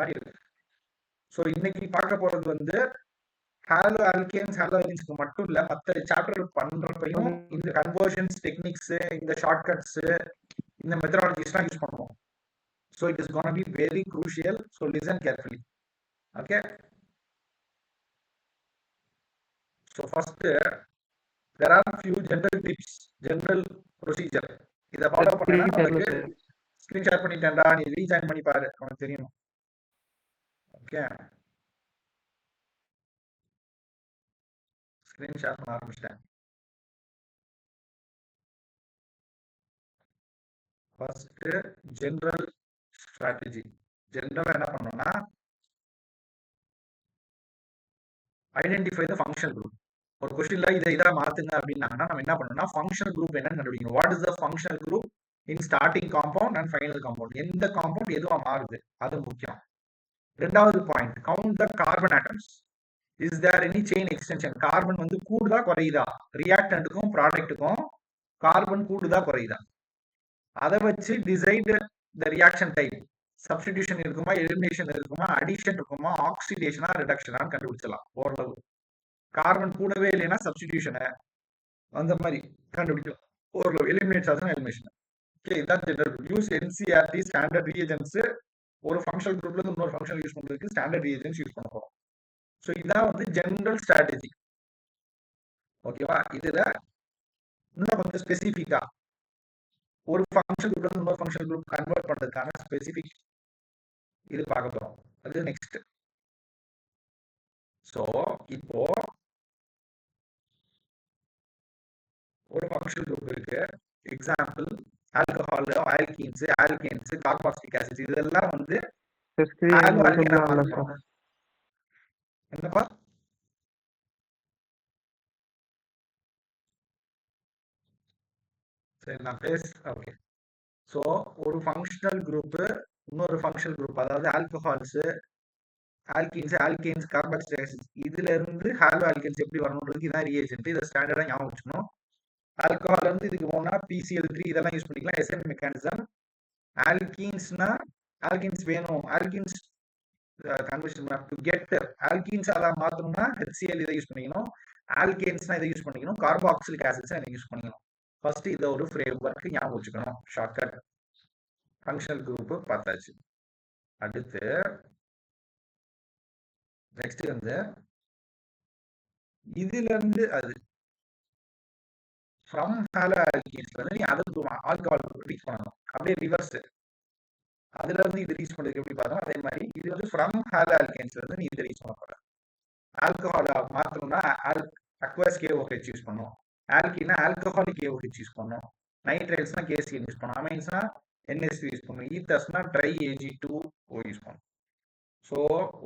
மாதிரி இருக்கு. ஸோ இன்னைக்கு பார்க்க போறது வந்து ஹாலோ ஆல்கேன்ஸ் ஹாலோ ஆல்கேன்ஸ்க்கு மட்டும் இல்ல, மற்ற சாப்டர் பண்றப்பையும் இந்த கன்வர்ஷன்ஸ் டெக்னிக்ஸ், இந்த ஷார்ட்கட்ஸ், இந்த மெத்தடாலஜிஸ்லாம் யூஸ் பண்ணுவோம். So it is gonna be very crucial. So listen carefully. Okay. So first there are few general tips, general procedure. இத ஃபாலோ பண்ணா நமக்கு ஸ்கிரீன் ஷேர் பண்ணிட்டேன்டா, நீ ரீஜாயின் பண்ணி பாரு, உனக்கு தெரியும். ஓகே, ஸ்கிரீன் ஷேர் பண்ண ஆரம்பிச்சிட்டேன். First general strategy. ஜெனரலா என்ன பண்ணணும்னா ஐடென்டிஃபை த ஃபங்க்ஷனல் குரூப். ஒரு கொஸ்டின்ல இதை மாத்துங்க அப்படின்னாங்கன்னா நம்ம என்ன பண்ணணும்னா ஃபங்க்ஷனல் குரூப் என்னன்னு கண்டுபிடிக்கணும். What is the functional group in starting compound and final compound. எந்த காம்பவுண்ட் எதுவா மாறுது, அது முக்கியம். ரெண்டாவது point, count the carbon atoms. Is there any chain extension. Carbon வந்து கூடுதா குறையுதா, ரியாக்டன்ட்டுக்கும் ப்ராடக்ட்டுக்கும் கார்பன் கூடுதா குறையுதா, அதை வச்சு decide the reaction type. Substitution இருக்குமா, எலிமினேஷன் இருக்குமா, அடிஷன் இருக்குமா, ஆக்சிடேஷனா, ரிடக்ஷனான்னு கண்டுபிடிச்சலாம் ஓரளவு. கார்பன் கூடவே இல்லைன்னா சப்ஸ்டிடியூஷனை அந்த மாதிரி கண்டுபிடிக்கலாம் ஓரளவு. எலிமினேட் ஆச்சுன்னா எலிமினேஷன். ஓகே, இதான் general. Use NCERT standard reagents. ஒரு ஃபங்க்ஷனல் குரூப்ல இருந்து இன்னொரு ஃபங்க்ஷனல் யூஸ் பண்றதுக்கு ஸ்டாண்டர்ட் ரியேஜன்ஸ் யூஸ் பண்ண போறோம். ஸோ இதான் வந்து ஜெனரல் ஸ்ட்ராட்டஜி. ஓகேவா? இதுல இன்னும் கொஞ்சம் ஸ்பெசிஃபிக்கா ஒரு ஃபங்க்ஷன் குரூப்ல இருந்து இன்னொரு ஃபங்க்ஷன் குரூப் கன்வெர்ட் பண்றதுக்கான ஸ்பெசிஃபிக் இது பார்க்க போறோம். அது நெக்ஸ்ட். ஸோ இப்போ ஒரு ஃபங்க்ஷனல் குரூப் இருக்கு. Example alcohol, alkenes, alkanes, carboxylic acid, இதெல்லாம் வந்து என்னப்பா சரி நான் ஓகே. ஸோ ஒரு ஃபங்க்ஷனல் குரூப் இன்னொரு ஃபங்க்ஷனல் குரூப், அதாவது alcohols, alkenes, alkanes, carboxylic acid, இதுல இருந்து ஹாலோ ஆல்கேன்ஸ் எப்படி வரணுன்றதுக்கு இதான் ரியேஜென்ட். இதை ஸ்டாண்டர்டா ஞாபகம் வச்சுக்கணும். ஆல்கஹால் வந்து இதுக்கு போனா PCl3 இதெல்லாம் யூஸ் பண்ணிக்கலாம், SN மெக்கானிசம். ஆல்கீன்ஸ்னா ஆல்கீன்ஸ் வேணும், alkenes conversion to get alkenes அதை மாத்தணும்னா HCl இதை யூஸ் பண்ணிக்கணும், ஆல்கேன்ஸ்னா இதை யூஸ் பண்ணிக்கணும், கார்பாக்சிலிக் ஆசிட்ஸ் இதை யூஸ் பண்ணிக்கணும். ஃபர்ஸ்ட் இதை ஒரு ஃப்ரேம் ஒர்க் ஞாபகம் வச்சுக்கணும். ஷார்ட்கட் ஃபங்க்ஷனல் குரூப் பார்த்தாச்சு. அடுத்து நெக்ஸ்ட் வந்து இதுல இருந்து அது ஃப்ரம் ஹாலோ ஆல்கீன்ஸ்ல இருந்து நீ அதுக்கு ஆல்கஹால் ரீச் பண்ணணும். அப்படியே ரிவர்ஸ், அதுல இருந்து இது ரீச் பண்றதுக்கு எப்படி பார்த்தோம், அதே மாதிரி இது வந்து ஃப்ரம் ஹாலோ ஆல்கேன்ஸ்ல இருந்து நீ இதை ரீச் பண்ண போற. ஆல்கஹால் மாத்தணும்னா அக்வஸ் KOH யூஸ் பண்ணும், ஆல்கீனா ஆல்கஹாலிக் KOH யூஸ் பண்ணும், நைட்ரேட்ஸ்னா KCl யூஸ் பண்ணும், அமைன்ஸ்னா NH3 யூஸ் பண்ணும், ஈத்தர்ஸ்னா ட்ரை Ag2O யூஸ் பண்ணும். ஸோ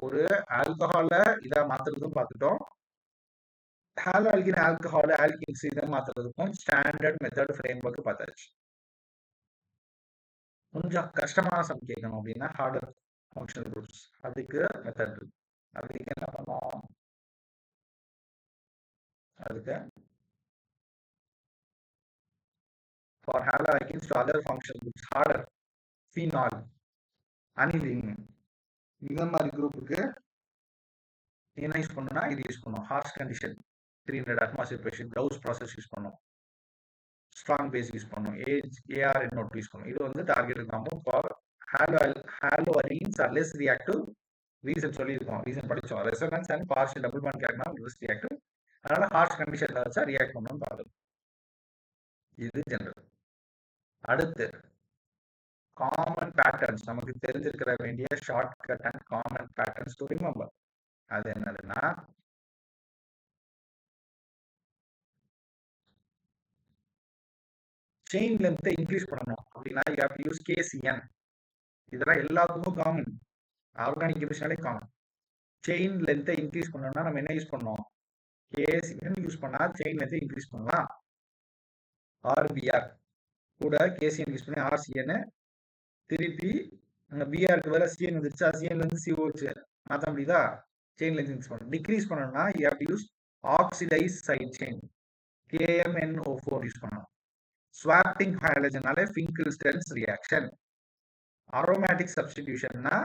ஒரு ஆல்கஹால இதை மாத்துறதும் பார்த்துட்டோம், ஹாலோ ஆல்கின் ஆல்கஹால் ஆல்கின்ஸ் இதை மாத்துறதுக்கும் ஸ்டாண்டர்ட் மெத்தட் ஃப்ரேம் ஒர்க் பார்த்தாச்சு. கொஞ்சம் கஷ்டமான சம் கேட்கணும் அப்படின்னா ஹார்டர் ஃபங்க்ஷனல் குரூப்ஸ், அதுக்கு மெத்தட் இருக்கு. அதுக்கு என்ன பண்ணோம், அதுக்கு for halo alkenes to other functional groups harder phenol, aniline, இந்த மாதிரி குரூப்புக்கு என்ன யூஸ் பண்ணணும்னா இது யூஸ் பண்ணும். ஹார்ஷ் கண்டிஷன் 300 அட்மாஸ்பியர் ப்ரெஷர், கவுஸ் ப்ராசஸ் யூஸ் பண்ணும், ஸ்ட்ராங் பேஸ் யூஸ் பண்ணும், ARNO2 யூஸ் பண்ணும். இது வந்து target compound for halo arenes are less reactive. Reason சொல்லியிருக்கோம், ரீசன் படிச்சோம். Resonance and partial double bond கேட்கலாம் லெஸ் ரியாக்டிவ், அதனால ஹார்ஷ் கண்டிஷன்ல வச்சா ரியாக்ட் பண்ணணும்னு பார்க்கணும். இது ஜெனரல். அடுத்து காமன் பேட்டர்ன்ஸ், நமக்கு தெரிஞ்சிருக்கிற வேண்டிய short cut and common patterns to remember. அது என்னதுன்னா செயின் லென்த்தை இன்க்ரீஸ் பண்ணணும் அப்படின்னா you have to use KCN. இதெல்லாம் எல்லாத்துக்கும் காமன், ஆர்கானிக் கெமிஸ்ட்ரினாலே காமன். செயின் லென்த்தை இன்க்ரீஸ் பண்ணணும்னா நம்ம என்ன யூஸ் பண்ணோம், KCN யூஸ் பண்ணா செயின் லென்த்தை இன்க்ரீஸ் பண்ணலாம். RBR கூட KCN யூஸ் பண்ணி RCN திருப்பி BRக்கு வேற CN வந்துருச்சா, CNல இருந்து COH மாற்ற முடியுதா, செயின் லென்த் இன்க்ரீஸ் பண்ணணும். டிக்ரீஸ் பண்ணணும்னா you have to use oxidise side chain, KMNO4 use பண்ணணும். ஸ்வாப்பிங் ஹைட்ரஜனால ஃபிங்கிள்ஸ்டன்ஸ் ரியாக்ஷன். அரோமேட்டிக் சப்ஸ்டிடியூஷன்னா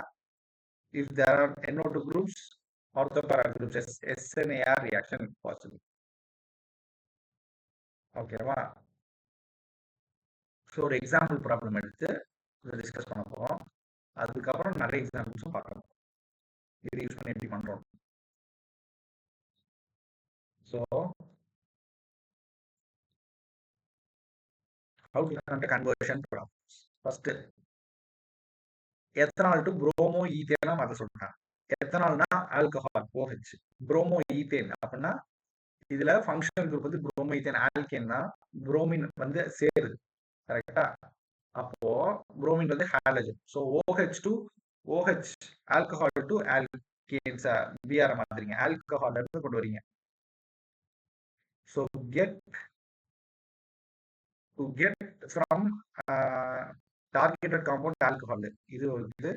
if there are NO2 groups, orthopara groups, SNAR reaction possible. ஓகேவா? ஸோ ஒரு எக்ஸாம்பிள் ப்ராப்ளம் எடுத்து இதை டிஸ்கஸ் பண்ண போகிறோம். அதுக்கப்புறம் நிறைய எக்ஸாம்பிள்ஸும் பார்க்கணும். இது யூஸ் பண்ணி எப்படி பண்ணுறோம். So how to conduct conversion problems. First, ethanol to bromo ethane மாத்த சொல்றாங்க. எத்தனால்னா ஆல்கஹால் OH, புரோமோ ஈத்தேன் அப்படின்னா இதுல ஃபங்க்ஷனல் குரூப் வந்து புரோமோ ஈத்தேன் ஆல்கேன்னா புரோமின் வந்து சேருது, கரெக்டா? அப்போ புரோமின் வந்து halogen. So OH to OH, alcohol to alkanes BR மாதிரிங்க, ஆல்கஹால் இருந்து கொண்டு வரீங்க. So get from targeted compound alcohol, இது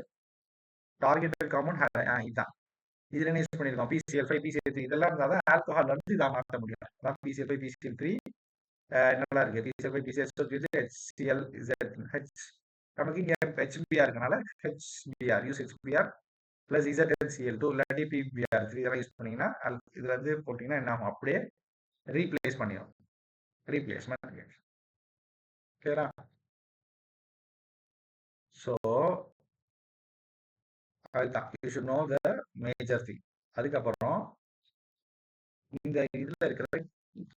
டார்கெட்டட் காம்பவுண்ட் இதுதான். இதுல என்ன யூஸ் பண்ணிருக்கோம்? PCl5, PCl3 இதெல்லாம் இருந்தா தான் ஆல்கஹால் வந்து இதை மாற்ற முடியும். அதான் PCl5, PCl3 என்னெல்லாம் இருக்கு? PCl5, PCl3, HCl, ZH. நமக்கு இங்க HBr இருக்கனால HBr, use HBr plus ZnCl2 இல்லாட்டி PBr3 இதெல்லாம் யூஸ் பண்ணீங்கன்னா இதுல இருந்து போட்டீங்கன்னா என்ன ஆகும்? அப்படியே ரீப்ளேஸ் பண்ணிடும். ரீப்ளேஸ்மெண்ட். ஓகேடா? ஸோ அதுதான் you should know the major thing. அதுக்கப்புறம் இந்த இதுல இருக்கிற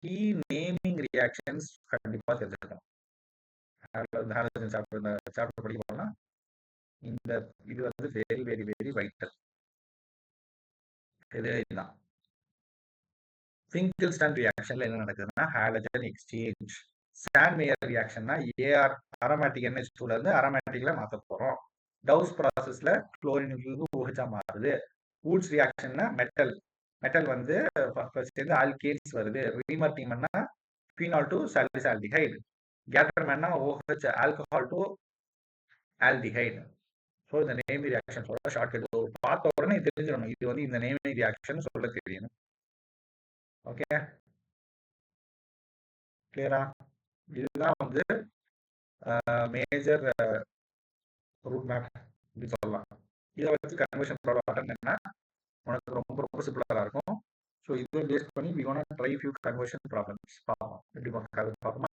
கீ நேமிங் ரியாக்ஷன்ஸ் கண்டிப்பா தெரிஞ்சிருக்கணும். சாப்டர் படிக்க போனா இந்த இது வந்து வெரி வெரி வெரி வைட்டல். இதுதான் ஃபிங்கிள்ஸ்டன் ரியாக்ஷன்ல என்ன நடக்குதுன்னா ஹாலஜன் எக்ஸ்சேஞ்ச். சாண்ட்மேயர் ரியாக்ஷன்னா ஏஆர் அரோமேட்டிக் NH2ல இருந்து அரோமேட்டிக்ல மாத்த போறோம். டவுஸ் ப்ராசஸ்ல குளோரின் OH மாறுது. வூட்ஸ் ரியாக்ஷன்னா மெட்டல் வந்து சேர்ந்து ஆல்கேன்ஸ் வருது. ரீமர்டிங்னா phenol to salicylaldehyde. கேட்டர்மேன்னா OH alcohol to aldehyde. So இந்த நேமிங் ரியாக்ஷன் சொல்ல ஷார்ட்கட் பார்த்த உடனே தெரிஞ்சிடணும் இது வந்து இந்த நேமிங் ரியாக்ஷன் சொல்ல தெரியணும். ஓகே, கிளியரா? இதுதான் வந்து மேஜர் ரூட் மேப் இப்படி சொல்லலாம். இதை வச்சு கன்வர்ஷன் ப்ராப்ளம் அட்டன் பண்ணா உனக்கு ரொம்ப ரொம்ப சிம்பிளா இருக்கும். ஸோ இதை பேஸ் பண்ணி we want try few conversion problems பார்ப்போம். எப்படி பார்க்கறது பார்ப்போமா?